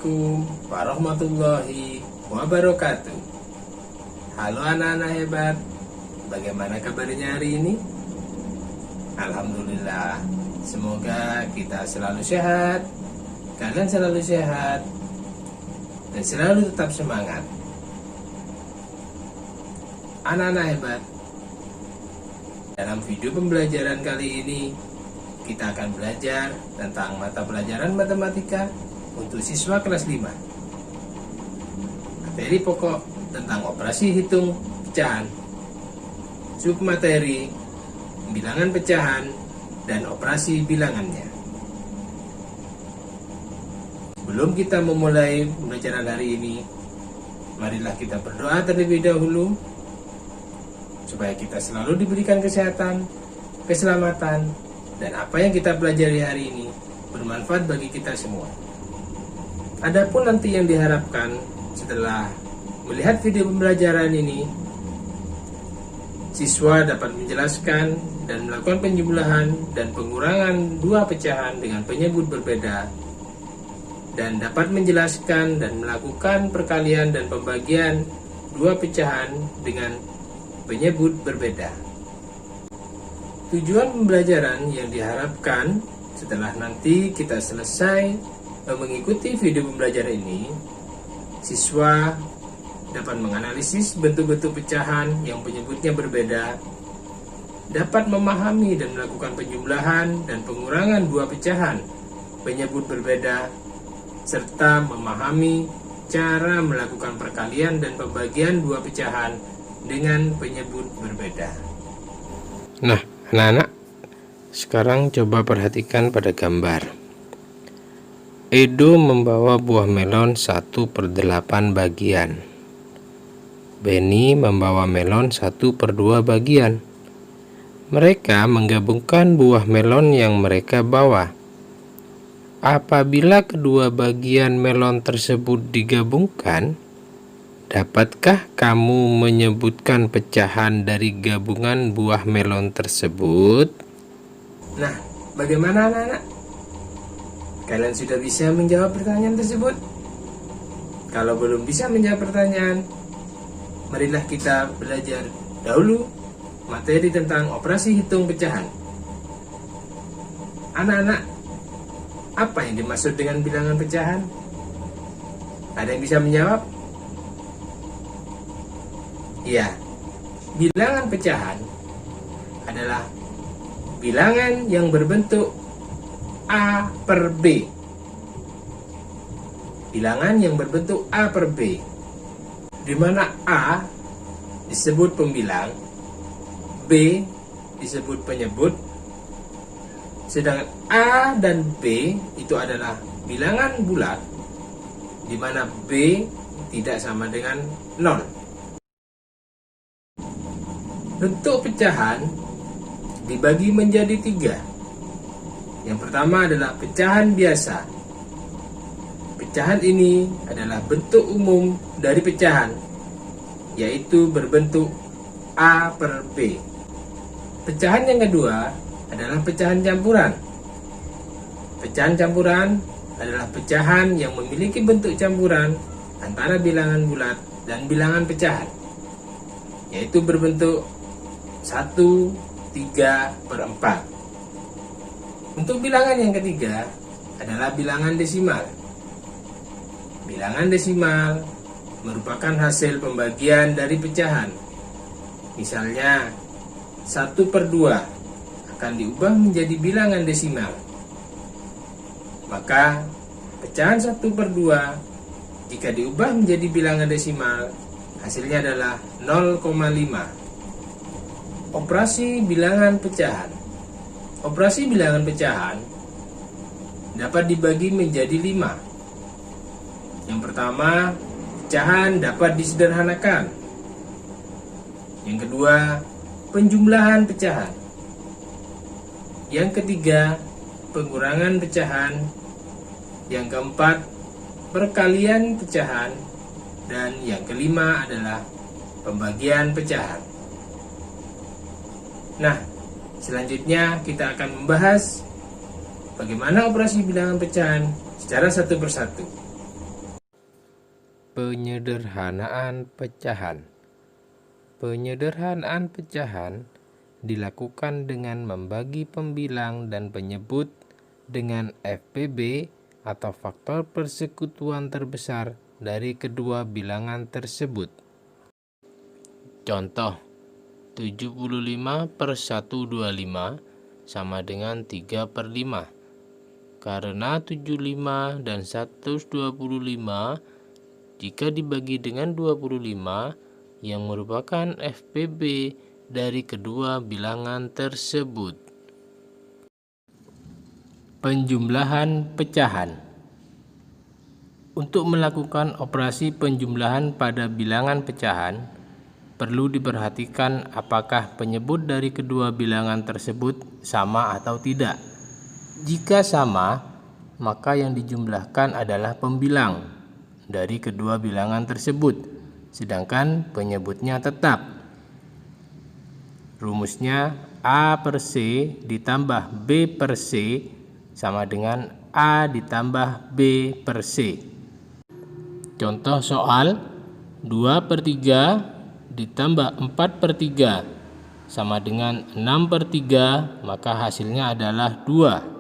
Assalamualaikum warahmatullahi wabarakatuh. Halo anak-anak hebat, bagaimana kabarnya hari ini? Alhamdulillah, semoga kita selalu sehat, kalian selalu sehat, dan selalu tetap semangat. Anak-anak hebat, dalam video pembelajaran kali ini kita akan belajar tentang mata pelajaran matematika untuk siswa kelas 5. Materi pokok tentang operasi hitung pecahan, submateri, bilangan pecahan, dan operasi bilangannya. Sebelum kita memulai pembelajaran hari ini, marilah kita berdoa terlebih dahulu supaya kita selalu diberikan kesehatan, keselamatan, dan apa yang kita pelajari hari ini bermanfaat bagi kita semua. Adapun nanti yang diharapkan setelah melihat video pembelajaran ini, siswa dapat menjelaskan dan melakukan penjumlahan dan pengurangan dua pecahan dengan penyebut berbeda, dan dapat menjelaskan dan melakukan perkalian dan pembagian dua pecahan dengan penyebut berbeda. Tujuan pembelajaran yang diharapkan setelah nanti kita selesai mengikuti video pembelajaran ini, siswa dapat menganalisis bentuk-bentuk pecahan yang penyebutnya berbeda, dapat memahami dan melakukan penjumlahan dan pengurangan dua pecahan penyebut berbeda, serta memahami cara melakukan perkalian dan pembagian dua pecahan dengan penyebut berbeda. Nah, anak-anak, sekarang coba perhatikan pada gambar. Edo membawa buah melon 1/8 bagian. Benny membawa melon 1/2 bagian. Mereka menggabungkan buah melon yang mereka bawa. Apabila kedua bagian melon tersebut digabungkan, dapatkah kamu menyebutkan pecahan dari gabungan buah melon tersebut? Nah, bagaimana anak-anak? Kalian sudah bisa menjawab pertanyaan tersebut? Kalau belum bisa menjawab pertanyaan, marilah kita belajar dahulu materi tentang operasi hitung pecahan. Anak-anak, apa yang dimaksud dengan bilangan pecahan? Ada yang bisa menjawab? Ya, bilangan pecahan adalah bilangan yang berbentuk A per B. Bilangan yang berbentuk A per B, di mana A disebut pembilang, B disebut penyebut, sedangkan A dan B itu adalah bilangan bulat, di mana B tidak sama dengan 0. Bentuk pecahan dibagi menjadi 3. Yang pertama adalah pecahan biasa. Pecahan ini adalah bentuk umum dari pecahan, yaitu berbentuk A per B. Pecahan yang kedua adalah pecahan campuran. Pecahan campuran adalah pecahan yang memiliki bentuk campuran antara bilangan bulat dan bilangan pecahan, yaitu berbentuk 1, 3/4. Untuk bilangan yang ketiga adalah bilangan desimal. Bilangan desimal merupakan hasil pembagian dari pecahan. Misalnya 1/2 akan diubah menjadi bilangan desimal. Maka pecahan 1/2 jika diubah menjadi bilangan desimal, hasilnya adalah 0,5. Operasi bilangan pecahan. Operasi bilangan pecahan dapat dibagi menjadi 5. Yang pertama, pecahan dapat disederhanakan. Yang kedua, penjumlahan pecahan. Yang ketiga, pengurangan pecahan. Yang keempat, perkalian pecahan. Dan yang kelima adalah pembagian pecahan. Nah, selanjutnya kita akan membahas bagaimana operasi bilangan pecahan secara satu persatu. Penyederhanaan pecahan. Penyederhanaan pecahan dilakukan dengan membagi pembilang dan penyebut dengan FPB atau faktor persekutuan terbesar dari kedua bilangan tersebut. Contoh, 75/125 sama dengan 3/5. Karena 75 dan 125 jika dibagi dengan 25 yang merupakan FPB dari kedua bilangan tersebut. Penjumlahan pecahan. Untuk melakukan operasi penjumlahan pada bilangan pecahan, perlu diperhatikan apakah penyebut dari kedua bilangan tersebut sama atau tidak. Jika sama, maka yang dijumlahkan adalah pembilang dari kedua bilangan tersebut, sedangkan penyebutnya tetap. Rumusnya A per C ditambah B per C sama dengan A ditambah B per C. Contoh soal 2/3 ditambah 4/3 sama dengan 6/3, maka hasilnya adalah 2.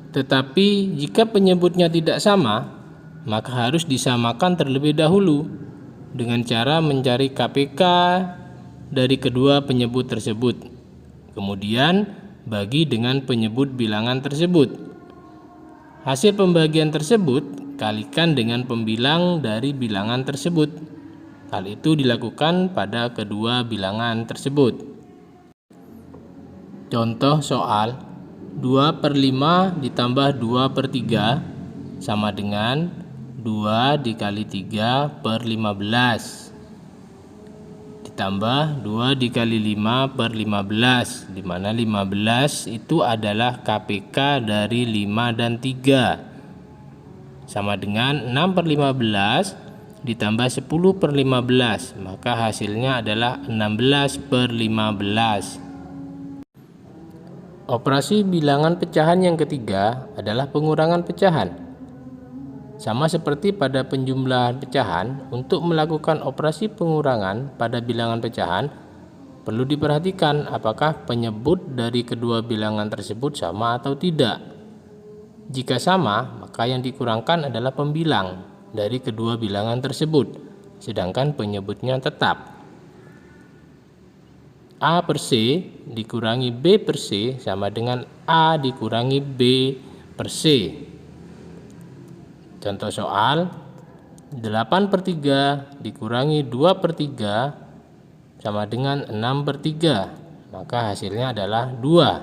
Tetapi jika penyebutnya tidak sama, maka harus disamakan terlebih dahulu dengan cara mencari KPK dari kedua penyebut tersebut. Kemudian bagi dengan penyebut bilangan tersebut. Hasil pembagian tersebut kalikan dengan pembilang dari bilangan tersebut. Hal itu dilakukan pada kedua bilangan tersebut. Contoh soal 2/5 ditambah 2/3 sama dengan 2 dikali 3/15 ditambah 2 dikali 5/15, di mana 15 itu adalah KPK dari 5 dan 3, sama dengan 6/15 ditambah 10/15, maka hasilnya adalah 16/15. Operasi bilangan pecahan yang ketiga adalah pengurangan pecahan. Sama seperti pada penjumlahan pecahan, untuk melakukan operasi pengurangan pada bilangan pecahan, perlu diperhatikan apakah penyebut dari kedua bilangan tersebut sama atau tidak. Jika sama, maka yang dikurangkan adalah pembilang dari kedua bilangan tersebut, sedangkan penyebutnya tetap. A per C dikurangi B per C sama dengan A dikurangi B per C. Contoh soal 8/3 dikurangi 2/3 sama dengan 6/3, maka hasilnya adalah 2.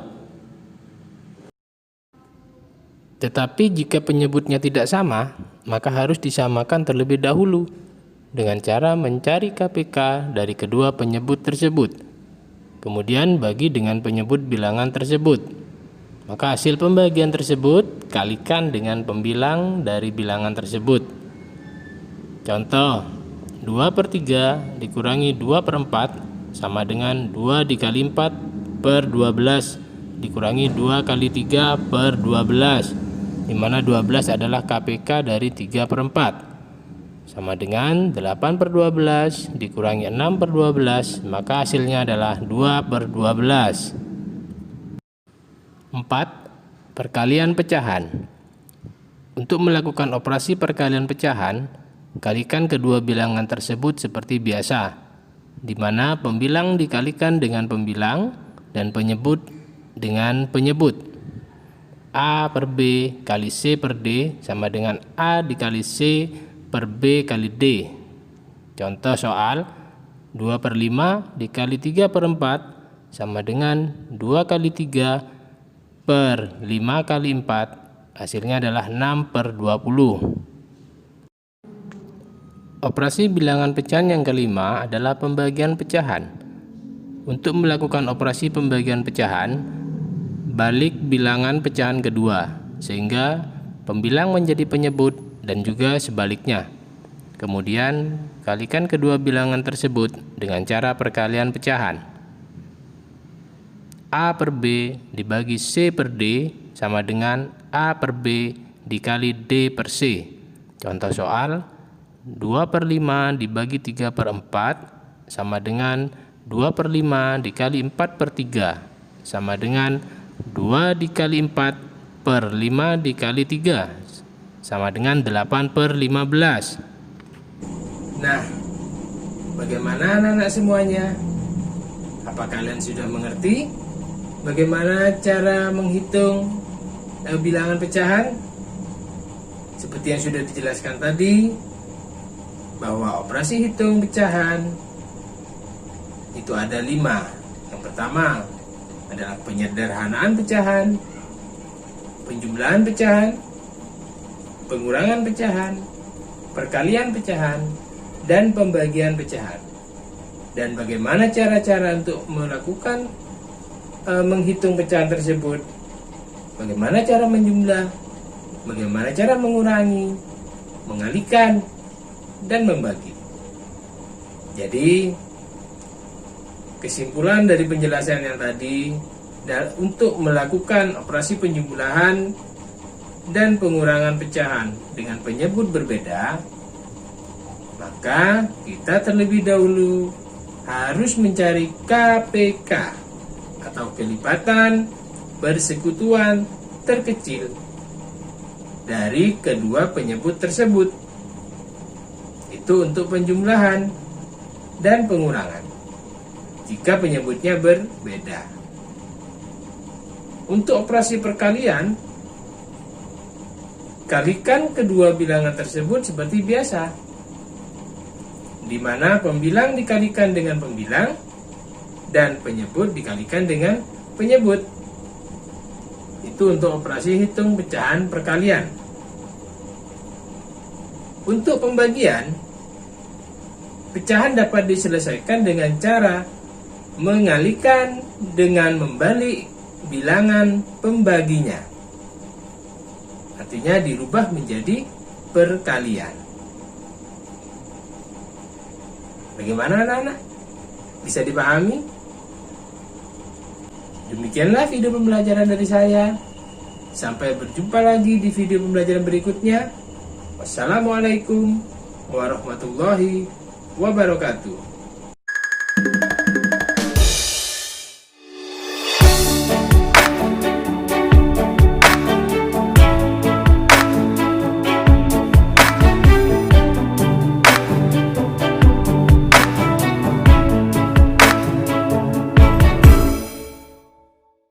Tetapi jika penyebutnya tidak sama, maka harus disamakan terlebih dahulu dengan cara mencari KPK dari kedua penyebut tersebut. Kemudian bagi dengan penyebut bilangan tersebut. Maka hasil pembagian tersebut kalikan dengan pembilang dari bilangan tersebut. Contoh 2/3 dikurangi 2/4 sama dengan 2 dikali 4/12 dikurangi 2 kali 3/12, di mana 12 adalah KPK dari 3/4, sama dengan 8/12 dikurangi 6/12, maka hasilnya adalah 2/12. 4. Perkalian pecahan. Untuk melakukan operasi perkalian pecahan, kalikan kedua bilangan tersebut seperti biasa, di mana pembilang dikalikan dengan pembilang dan penyebut dengan penyebut. A per B kali C per D sama dengan A dikali C per B kali D. Contoh soal 2/5 dikali 3/4 sama dengan 2 kali 3 per 5 kali 4, hasilnya adalah 6/20. Operasi bilangan pecahan yang kelima adalah pembagian pecahan. Untuk melakukan operasi pembagian pecahan, balik bilangan pecahan kedua sehingga pembilang menjadi penyebut dan juga sebaliknya. Kemudian kalikan kedua bilangan tersebut dengan cara perkalian pecahan. A per B dibagi C per D sama dengan A per B dikali D per C. Contoh soal, 2/5 dibagi 3/4 sama dengan 2/5 dikali 4/3 sama dengan 2 dikali 4/5 dikali 3 sama dengan 8/15. Nah, bagaimana anak-anak semuanya? Apa kalian sudah mengerti bagaimana cara menghitung bilangan pecahan? Seperti yang sudah dijelaskan tadi, bahwa operasi hitung pecahan itu ada 5. Yang pertama adalah penyederhanaan pecahan, penjumlahan pecahan, pengurangan pecahan, perkalian pecahan, dan pembagian pecahan. Dan bagaimana cara-cara untuk melakukan menghitung pecahan tersebut, bagaimana cara menjumlah, bagaimana cara mengurangi, mengalihkan, dan membagi. Jadi kesimpulan dari penjelasan yang tadi, dan untuk melakukan operasi penjumlahan dan pengurangan pecahan dengan penyebut berbeda, maka kita terlebih dahulu harus mencari KPK atau kelipatan persekutuan terkecil dari kedua penyebut tersebut. Itu untuk penjumlahan dan pengurangan jika penyebutnya berbeda. Untuk operasi perkalian, kalikan kedua bilangan tersebut seperti biasa, di mana pembilang dikalikan dengan pembilang dan penyebut dikalikan dengan penyebut. Itu untuk operasi hitung pecahan perkalian. Untuk pembagian, pecahan dapat diselesaikan dengan cara mengalihkan dengan membalik bilangan pembaginya. Artinya dirubah menjadi perkalian. Bagaimana anak-anak? Bisa dipahami? Demikianlah video pembelajaran dari saya. Sampai berjumpa lagi di video pembelajaran berikutnya. Wassalamualaikum warahmatullahi wabarakatuh.